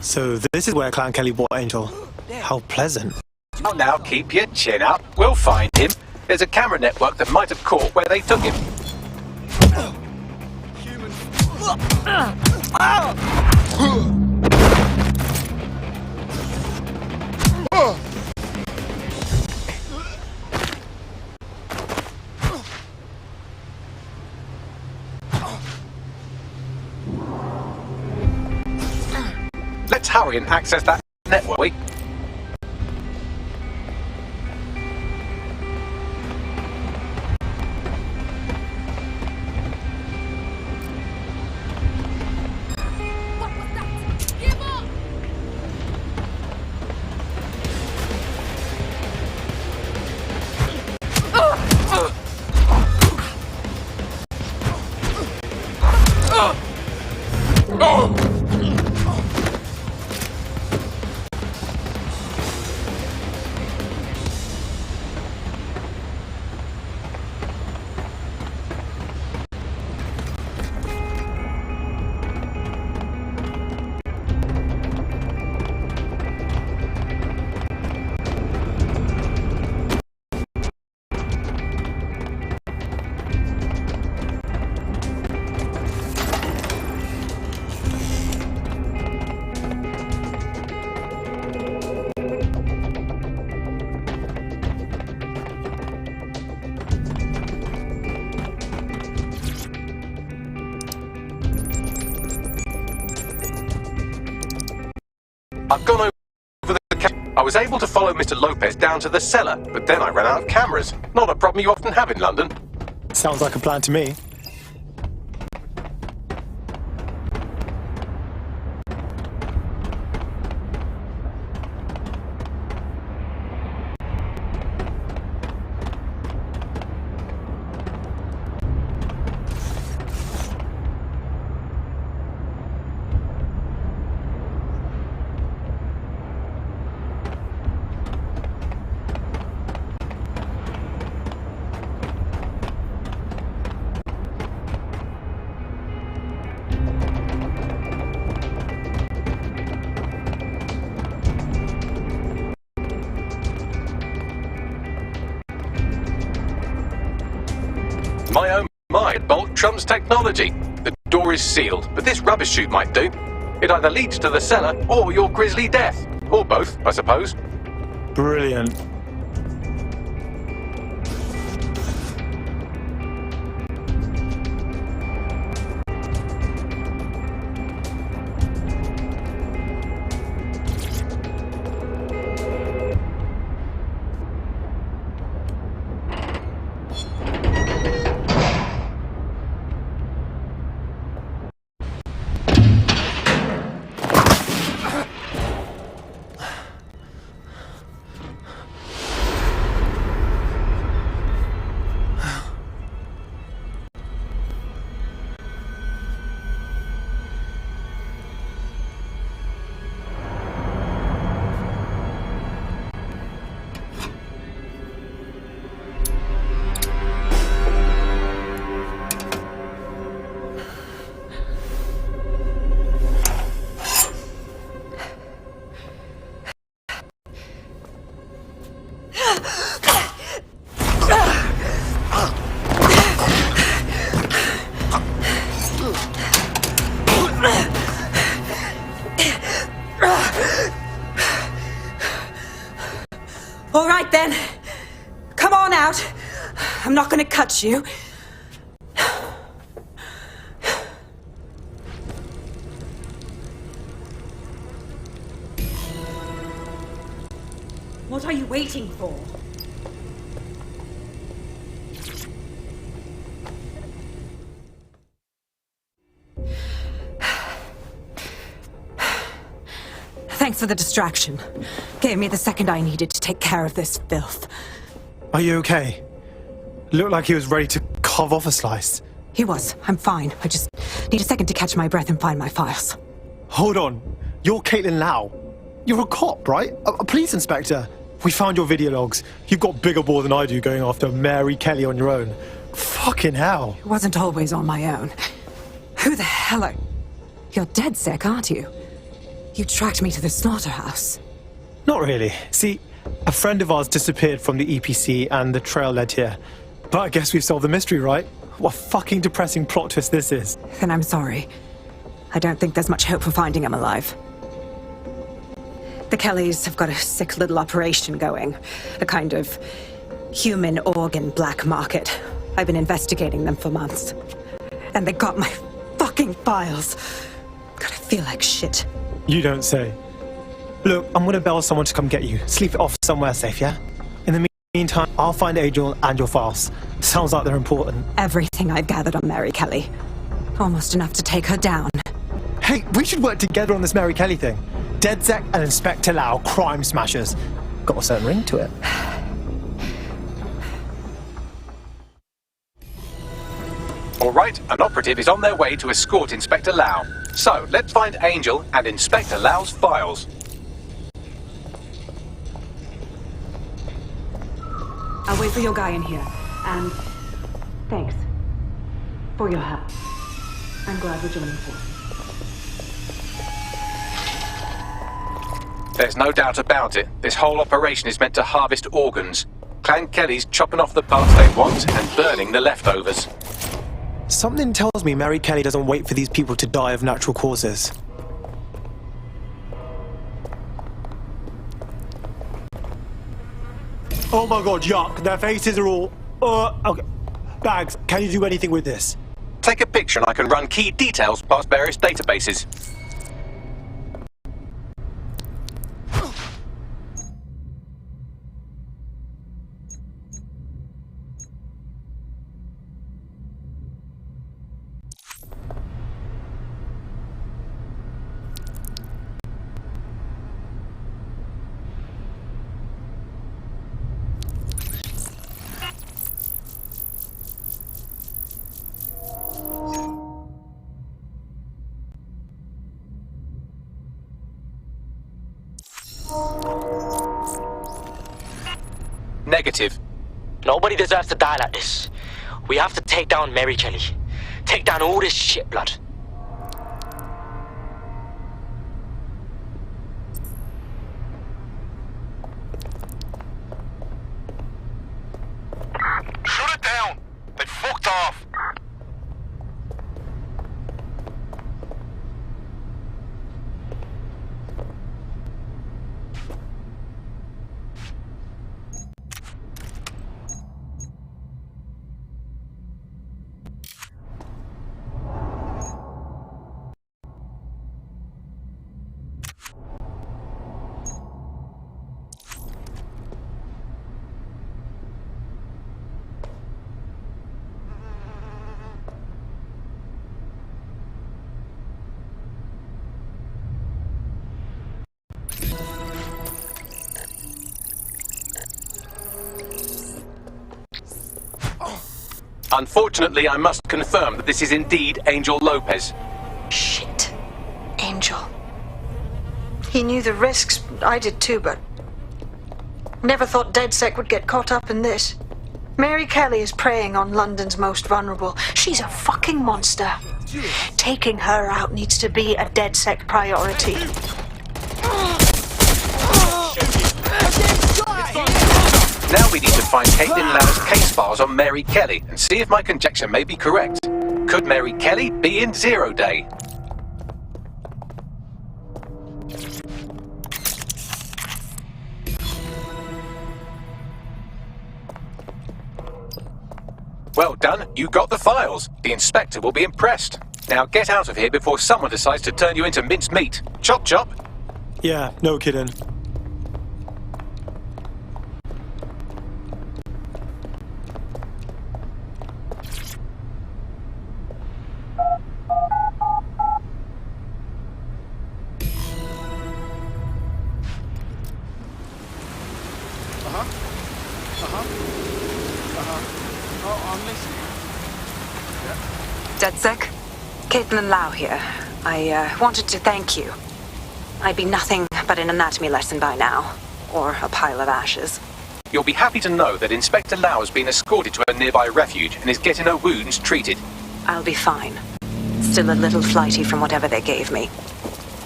So this is where Clan Kelley bought Angel. How pleasant. Oh, now keep your chin up. We'll find him. There's a camera network that might have caught where they took him. Let's hurry and access that network. I've gone over the camera. I was able to follow Mr. Lopez down to the cellar, but then I ran out of cameras. Not a problem you often have in London. Sounds like a plan to me. My bolt trumps technology. The door is sealed, but this rubbish chute might do. It either leads to the cellar or your grisly death. Or both, I suppose. Brilliant. All right then. Come on out. I'm not going to cut you. What are you waiting for? Thanks for the distraction. Gave me the second I needed to take care of this filth. Are you okay? Looked like he was ready to carve off a slice. He was. I'm fine. I just need a second to catch my breath and find my files. Hold on. You're Caitlin Lau. You're a cop, right? A police inspector. We found your video logs. You've got bigger ball than I do going after Mary Kelley on your own. Fucking hell. It wasn't always on my own. Who the hell are... You're dead sick, aren't you? You tracked me to the slaughterhouse. Not really. See, a friend of ours disappeared from the EPC and the trail led here. But I guess we've solved the mystery, right? What a fucking depressing plot twist this is. Then I'm sorry. I don't think there's much hope for finding him alive. The Kelleys have got a sick little operation going. A kind of human organ black market. I've been investigating them for months. And they got my fucking files. God, I feel like shit. You don't say. Look, I'm gonna bell someone to come get you. Sleep it off somewhere safe, yeah? In the meantime, I'll find Angel and your files. Sounds like they're important. Everything I've gathered on Mary Kelley. Almost enough to take her down. Hey, we should work together on this Mary Kelley thing. DedSec and Inspector Lau, crime smashers. Got a certain ring to it. All right, an operative is on their way to escort Inspector Lau. So, let's find Angel and Inspector Lau's files. I'll wait for your guy in here. And thanks for your help. I'm glad we're joining forces. There's no doubt about it. This whole operation is meant to harvest organs. Clan Kelley's chopping off the parts they want and burning the leftovers. Something tells me Mary Kelley doesn't wait for these people to die of natural causes. Oh my god, yuck. Their faces are all... okay. Bags, can you do anything with this? Take a picture and I can run key details past various databases. Negative. Nobody deserves to die like this. We have to take down Mary Kelley. Take down all this shit blood. Shoot it down! They fucked off! Unfortunately, I must confirm that this is indeed Angel Lopez. Shit. Angel. He knew the risks. I did too, but... never thought DedSec would get caught up in this. Mary Kelley is preying on London's most vulnerable. She's a fucking monster. Taking her out needs to be a DedSec priority. Now we need to find Caitlin Lau's case files on Mary Kelley and see if my conjecture may be correct. Could Mary Kelley be in Zero Day? Well done, you got the files. The inspector will be impressed. Now get out of here before someone decides to turn you into minced meat. Chop chop. Yeah, no kidding. DedSec? Caitlin Lau here. I wanted to thank you. I'd be nothing but an anatomy lesson by now. Or a pile of ashes. You'll be happy to know that Inspector Lau has been escorted to a nearby refuge and is getting her wounds treated. I'll be fine. Still a little flighty from whatever they gave me.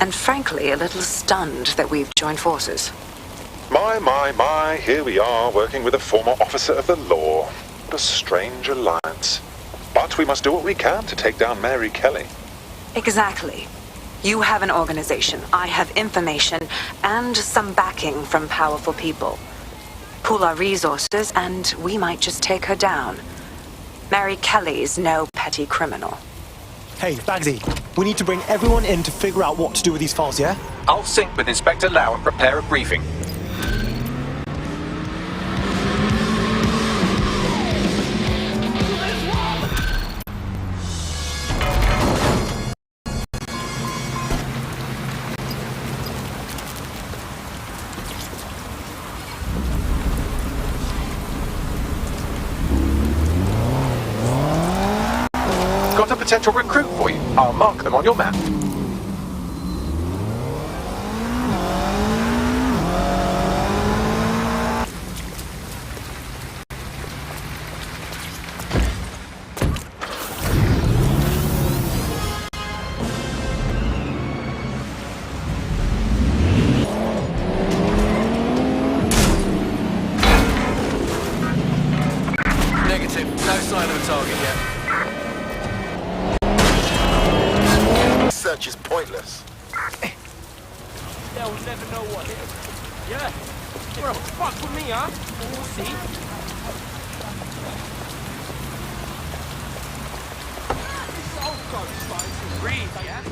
And frankly, a little stunned that we've joined forces. My, here we are, working with a former officer of the law. What a strange alliance. But we must do what we can to take down Mary Kelley. Exactly. You have an organization, I have information, and some backing from powerful people. Pool our resources, and we might just take her down. Mary Kelley's no petty criminal. Hey, Bagsy, we need to bring everyone in to figure out what to do with these files, yeah? I'll sync with Inspector Lau and prepare a briefing. Got a potential recruit for you. I'll mark them on your map. Negative. No sign of a target yet. Search is pointless. They'll never know what it is. Yeah. Well, fuck with me, huh? We'll see. Breathe, yeah?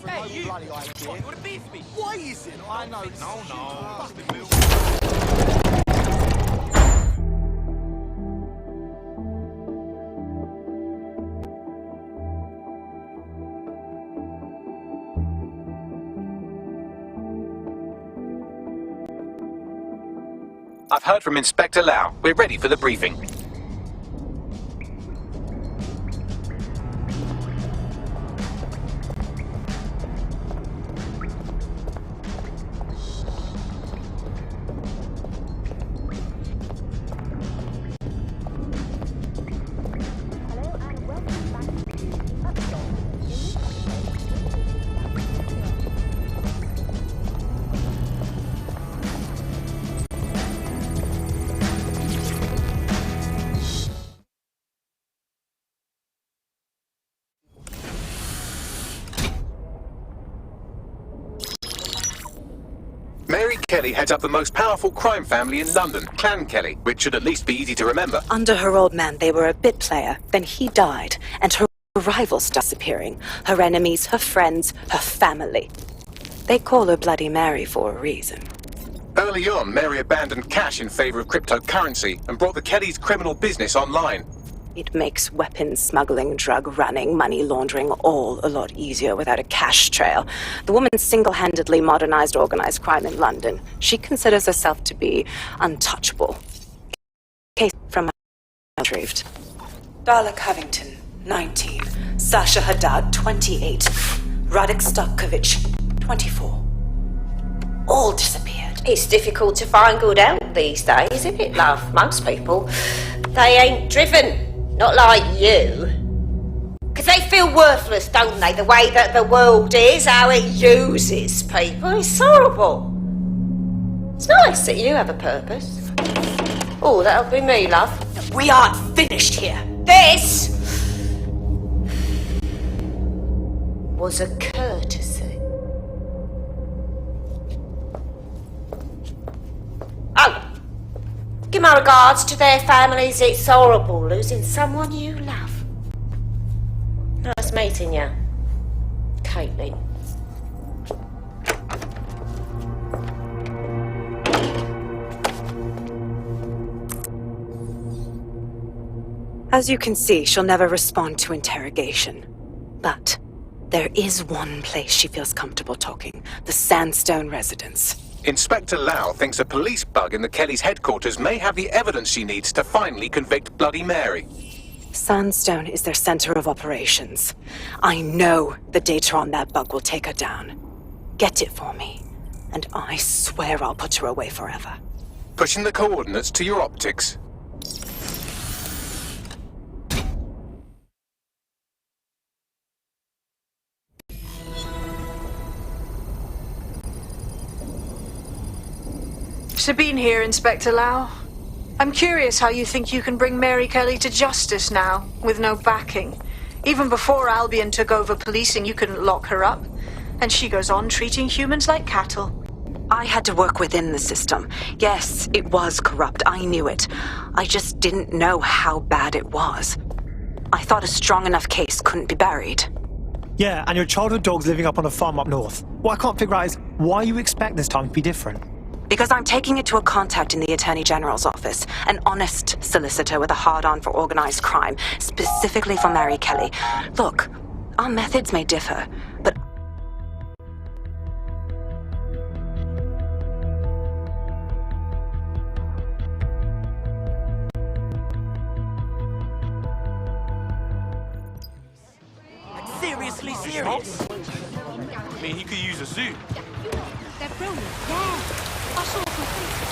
Hey, you! What, you wanna beef me? Why is it? I know. No. I've heard from Inspector Lau. We're ready for the briefing. Mary Kelley heads up the most powerful crime family in London, Clan Kelley, which should at least be easy to remember. Under her old man, they were a bit player. Then he died, and her rivals disappearing. Her enemies, her friends, her family. They call her Bloody Mary for a reason. Early on, Mary abandoned cash in favor of cryptocurrency and brought the Kelley's criminal business online. It makes weapons smuggling, drug running, money laundering all a lot easier without a cash trail. The woman single-handedly modernized organized crime in London. She considers herself to be untouchable. Case from retrieved. Darla Covington, 19. Sasha Haddad, 28. Radek Stokovich, 24. All disappeared. It's difficult to find good help these days, isn't it, love? Most people, they ain't driven. Not like you. Because they feel worthless, don't they? The way that the world is, how it uses people. It's horrible. It's nice that you have a purpose. Oh, that'll be me, love. We aren't finished here. This was a courtesy. Oh, give my regards to their families. It's horrible losing someone you love. Nice meeting you, Caitlin. As you can see, she'll never respond to interrogation. But there is one place she feels comfortable talking. The Sandstone residence. Inspector Lau thinks a police bug in the Kelley's headquarters may have the evidence she needs to finally convict Bloody Mary. Sandstone is their center of operations. I know the data on that bug will take her down. Get it for me, and I swear I'll put her away forever. Pushing the coordinates to your optics. Sabine here, Inspector Lau. I'm curious how you think you can bring Mary Kelley to justice now, with no backing. Even before Albion took over policing, you couldn't lock her up. And she goes on treating humans like cattle. I had to work within the system. Yes, it was corrupt. I knew it. I just didn't know how bad it was. I thought a strong enough case couldn't be buried. Yeah, and your childhood dog's living up on a farm up north. What I can't figure out is why you expect this time to be different. Because I'm taking it to a contact in the Attorney General's office, an honest solicitor with a hard-on for organized crime, specifically for Mary Kelley. Look, our methods may differ, but... Seriously serious? I mean, he could use a suit. They're brilliant, yeah. I saw some things.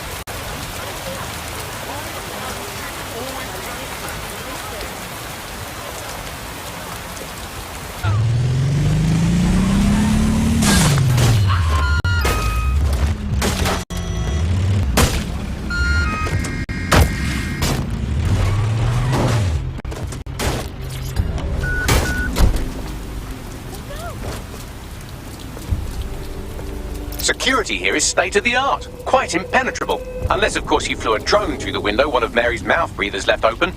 Security here is state-of-the-art, quite impenetrable. Unless, of course, you flew a drone through the window one of Mary's mouth breathers left open.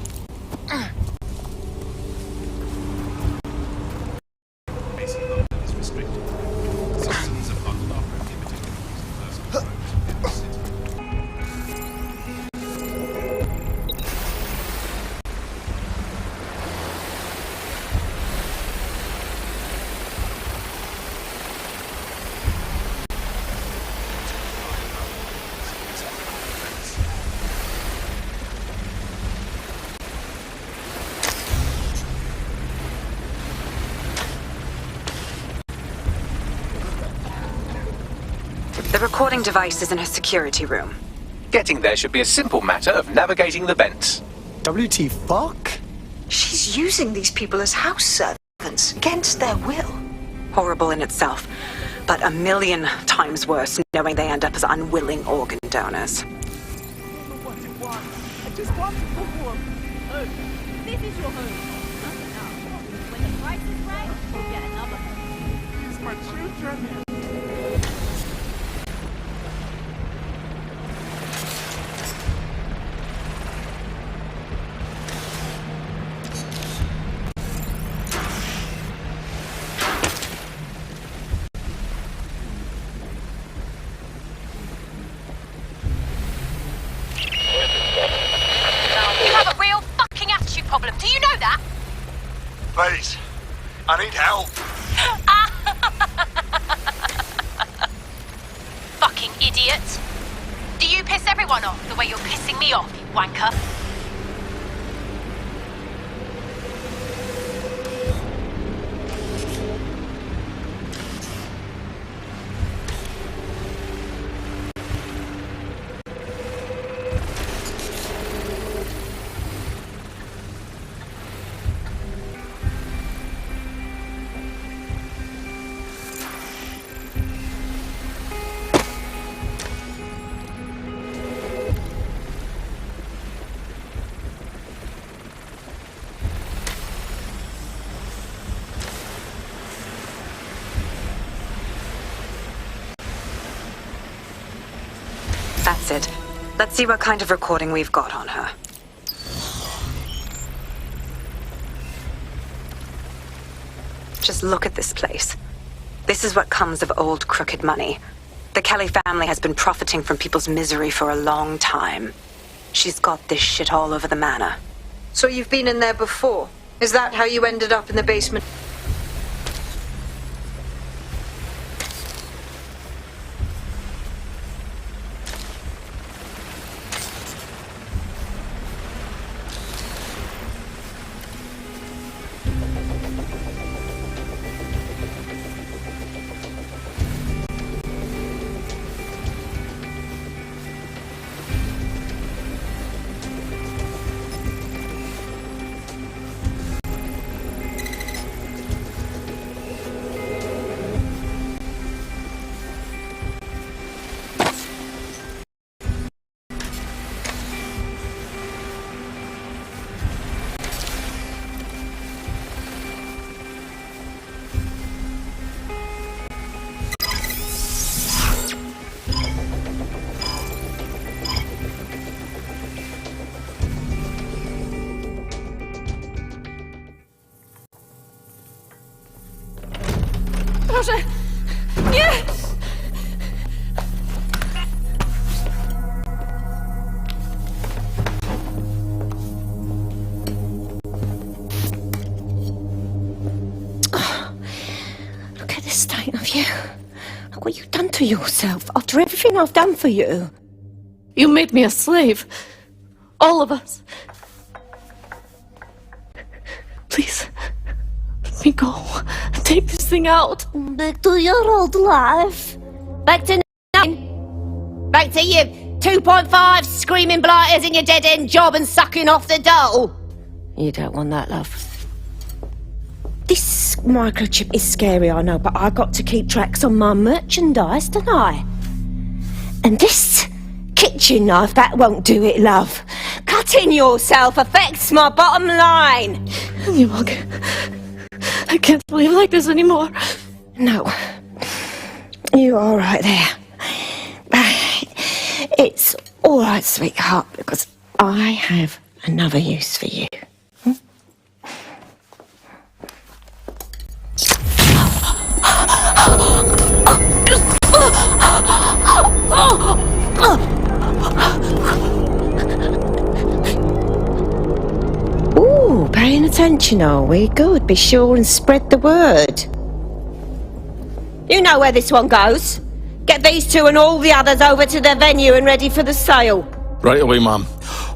The recording device is in her security room. Getting there should be a simple matter of navigating the vents. WT fuck? She's using these people as house servants, against their will. Horrible in itself, but 1,000,000 times worse knowing they end up as unwilling organ donors. I just want to perform. Oh, this is your home. Nothing else. When the price is right, we'll get another home. It's my children. Problem. Do you know that? Please, I need help. Fucking idiot. Do you piss everyone off the way you're pissing me off, you wanker? That's it. Let's see what kind of recording we've got on her. Just look at this place. This is what comes of old crooked money. The Kelley family has been profiting from people's misery for a long time. She's got this shit all over the manor. So you've been in there before? Is that how you ended up in the basement? Proszę! Nie! Look at the state of you. Look what you've done to yourself after everything I've done for you. You made me a slave. All of us. Please, let me go. Take this thing out. Back to your old life. Back to nothing. Back to you 2.5 screaming blighters in your dead-end job and sucking off the dole. You don't want that, love. This microchip is scary, I know, but I got to keep tracks on my merchandise, don't I? And this kitchen knife, that won't do it, love. Cutting yourself affects my bottom line. You won't. I can't live like this anymore. No. You're all right there. It's all right, sweetheart, because I have another use for you. Ooh, paying attention, are we? Good. Be sure and spread the word. You know where this one goes. Get these two and all the others over to the venue and ready for the sale. Right away, ma'am.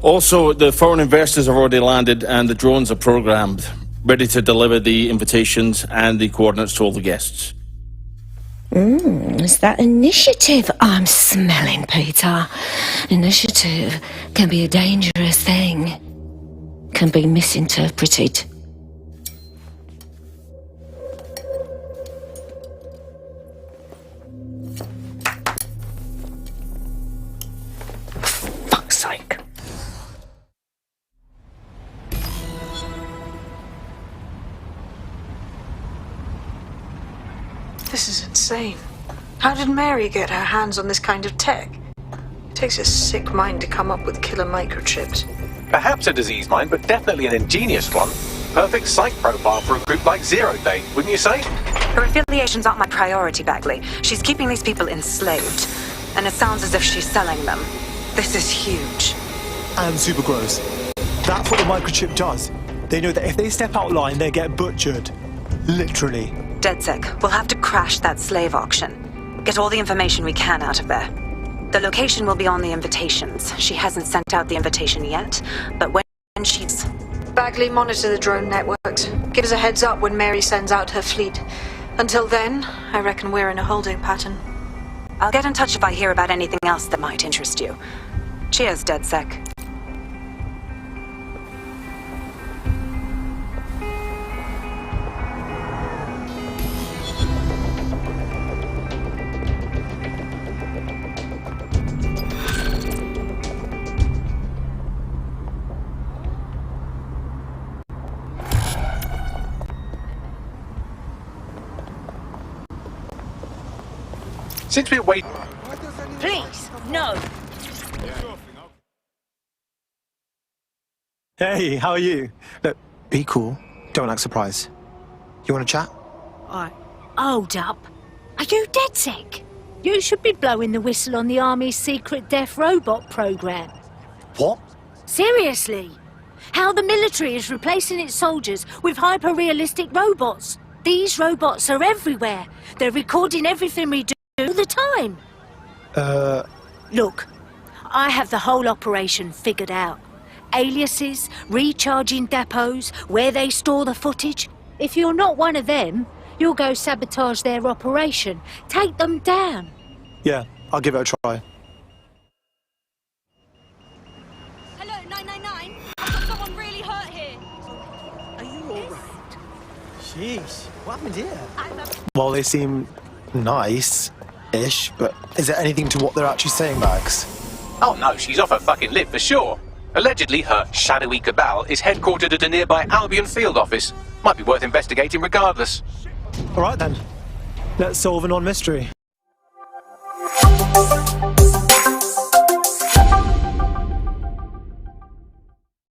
Also, the foreign investors have already landed and the drones are programmed, ready to deliver the invitations and the coordinates to all the guests. It's that initiative I'm smelling, Peter. Initiative can be a dangerous thing. Can be misinterpreted. For fuck's sake. This is insane. How did Mary get her hands on this kind of tech? It takes a sick mind to come up with killer microchips. Perhaps a disease mind, but definitely an ingenious one. Perfect site profile for a group like Zero Day, wouldn't you say? Her affiliations aren't my priority, Bagley. She's keeping these people enslaved. And it sounds as if she's selling them. This is huge. And super gross. That's what the microchip does. They know that if they step out of line, they get butchered. Literally. DedSec, we'll have to crash that slave auction. Get all the information we can out of there. The location will be on the invitations. She hasn't sent out the invitation yet, but when she's... Bagley, monitor the drone networks. Give us a heads up when Mary sends out her fleet. Until then, I reckon we're in a holding pattern. I'll get in touch if I hear about anything else that might interest you. Cheers, DedSec. Since we're waiting... Please, no. Hey, how are you? Look, be cool. Don't act surprised. You want to chat? Hold up. Are you DedSec? You should be blowing the whistle on the Army's secret deaf robot program. What? Seriously. How the military is replacing its soldiers with hyper-realistic robots. These robots are everywhere. They're recording everything we do all the time. Look, I have the whole operation figured out. Aliases, recharging depots, where they store the footage. If you're not one of them, you'll go sabotage their operation. Take them down. Yeah, I'll give it a try. Hello, 999. I've got someone really hurt here. Are you alright? Jeez, what happened here? Well, they seem nice-ish, but is there anything to what they're actually saying, Max? Oh no, she's off her fucking lid for sure. Allegedly, her shadowy cabal is headquartered at a nearby Albion field office. Might be worth investigating regardless. All right then, let's solve a non-mystery.